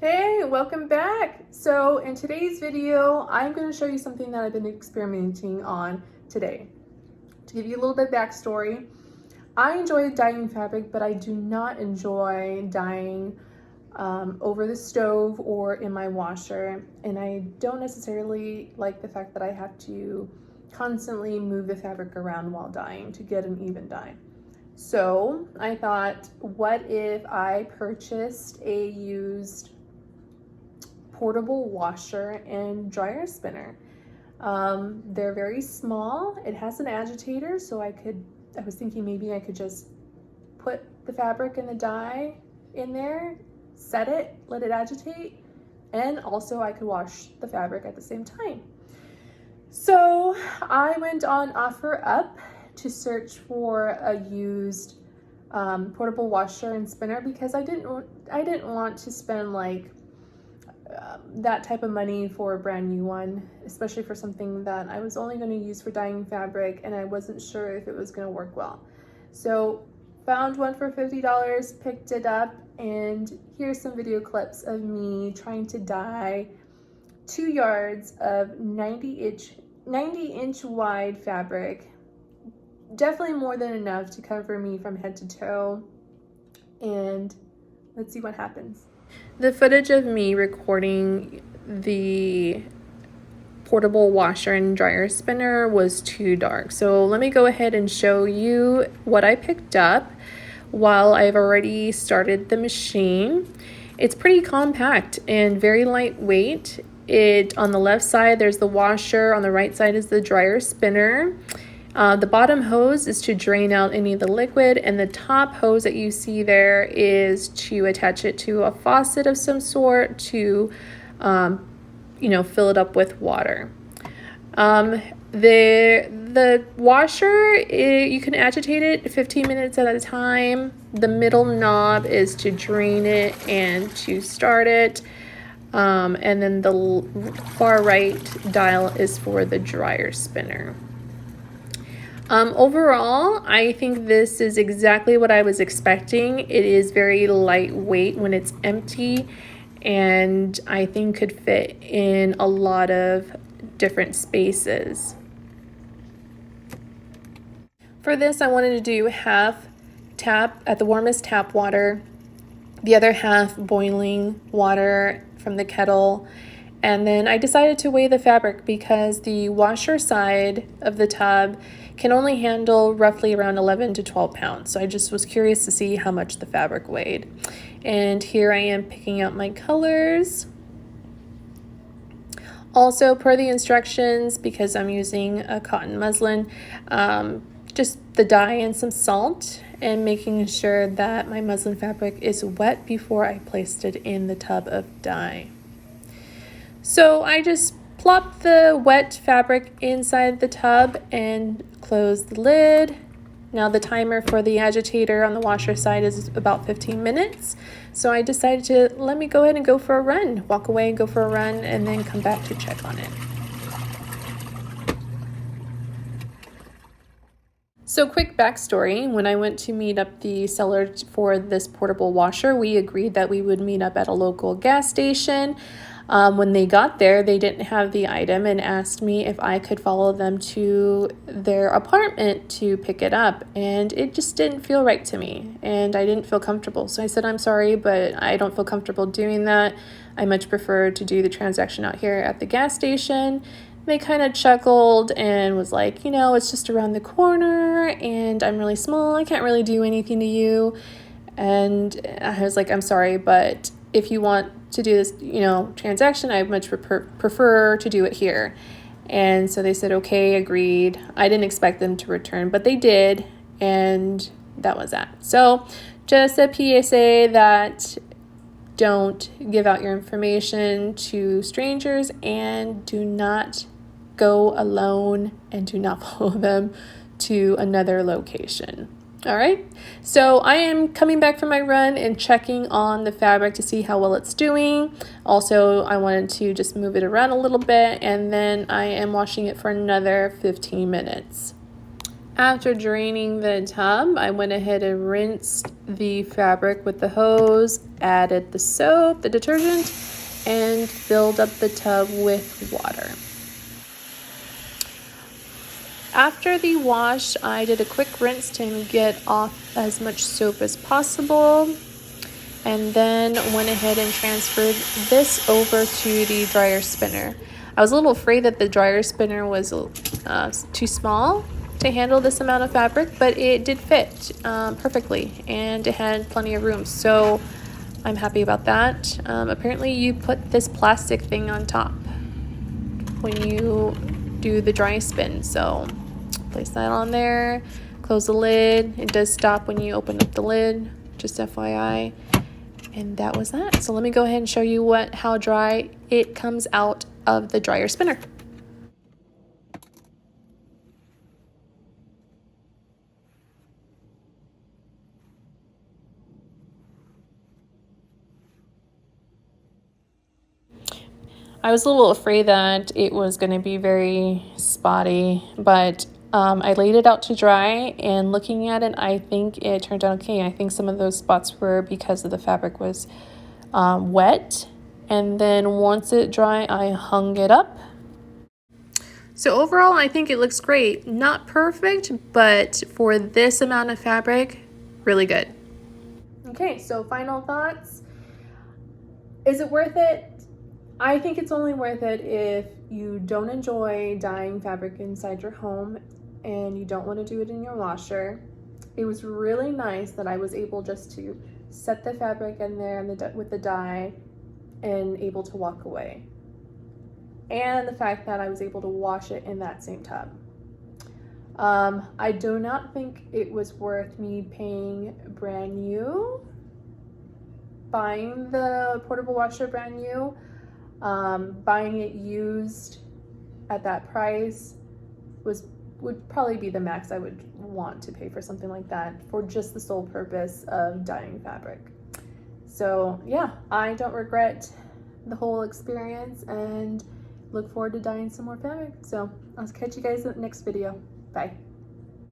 Hey, welcome back. So in today's video, I'm going to show you something that I've been experimenting on today. To give you a little bit of backstory, I enjoy dyeing fabric, but I do not enjoy dyeing over the stove or in my washer. And I don't necessarily like the fact that I have to constantly move the fabric around while dyeing to get an even dye. So I thought, what if I purchased a used portable washer and dryer spinner? They're very small. It has an agitator, so I was thinking maybe I could just put the fabric and the dye in there, set it, let it agitate, and also I could wash the fabric at the same time. So I went on OfferUp to search for a used portable washer and spinner because I didn't want to spend like that type of money for a brand new one, especially for something that I was only going to use for dyeing fabric and I wasn't sure if it was going to work well. So found one for $50, picked it up, and here's some video clips of me trying to dye 2 yards of 90-inch wide fabric. Definitely more than enough to cover me from head to toe. And let's see what happens. The footage of me recording the portable washer and dryer spinner was too dark. So let me go ahead and show you what I picked up while I've already started the machine. It's pretty compact and very lightweight. On the left side, there's the washer. On the right side is the dryer spinner. The bottom hose is to drain out any of the liquid, and the top hose that you see there is to attach it to a faucet of some sort to, fill it up with water. The washer, you can agitate it 15 minutes at a time. The middle knob is to drain it and to start it. And then the far right dial is for the dryer spinner. Overall, I think this is exactly what I was expecting. It is very lightweight when it's empty, and I think could fit in a lot of different spaces. For this, I wanted to do half tap at the warmest tap water, the other half boiling water from the kettle. And then I decided to weigh the fabric because the washer side of the tub can only handle roughly around 11 to 12 pounds. So I just was curious to see how much the fabric weighed. And here I am picking out my colors. Also, per the instructions, because I'm using a cotton muslin, just the dye and some salt, and making sure that my muslin fabric is wet before I placed it in the tub of dye. So I just plopped the wet fabric inside the tub and closed the lid. Now the timer for the agitator on the washer side is about 15 minutes. So I decided to let me go ahead and go for a run, walk away and go for a run, and then come back to check on it. So quick backstory, when I went to meet up the seller for this portable washer, we agreed that we would meet up at a local gas station. When they got there, they didn't have the item and asked me if I could follow them to their apartment to pick it up. And it just didn't feel right to me, and I didn't feel comfortable. So I said, I'm sorry, but I don't feel comfortable doing that. I much prefer to do the transaction out here at the gas station. They kind of chuckled and was like, it's just around the corner and I'm really small. I can't really do anything to you. And I was like, I'm sorry, but if you want to do this, transaction, I much prefer to do it here. And so they said, okay, agreed. I didn't expect them to return, but they did. And that was that. So just a PSA that don't give out your information to strangers, and do not go alone, and do not follow them to another location. All right, so I am coming back from my run and checking on the fabric to see how well it's doing. Also, I wanted to just move it around a little bit, and then I am washing it for another 15 minutes. After draining the tub, I went ahead and rinsed the fabric with the hose, added the soap, the detergent, and filled up the tub with water. After the wash, I did a quick rinse to get off as much soap as possible, and then went ahead and transferred this over to the dryer spinner. I was a little afraid that the dryer spinner was too small to handle this amount of fabric, but it did fit perfectly, and it had plenty of room, so I'm happy about that. Apparently you put this plastic thing on top when you do the dry spin, so place that on there, close the lid. It does stop when you open up the lid, just FYI. And that was that. So let me go ahead and show you how dry it comes out of the dryer spinner. I was a little afraid that it was going to be very spotty, but I laid it out to dry, and looking at it, I think it turned out okay. I think some of those spots were because of the fabric was wet, and then once it dry, I hung it up. So overall, I think it looks great. Not perfect, but for this amount of fabric, really good. Okay, so final thoughts. Is it worth it? I think it's only worth it if you don't enjoy dyeing fabric inside your home and you don't want to do it in your washer. It was really nice that I was able just to set the fabric in there with the dye and able to walk away. And the fact that I was able to wash it in that same tub. I do not think it was worth me paying brand new, buying the portable washer brand new. Buying it used at that price would probably be the max I would want to pay for something like that, for just the sole purpose of dyeing fabric. So yeah, I don't regret the whole experience and look forward to dyeing some more fabric. So I'll catch you guys in the next video. Bye.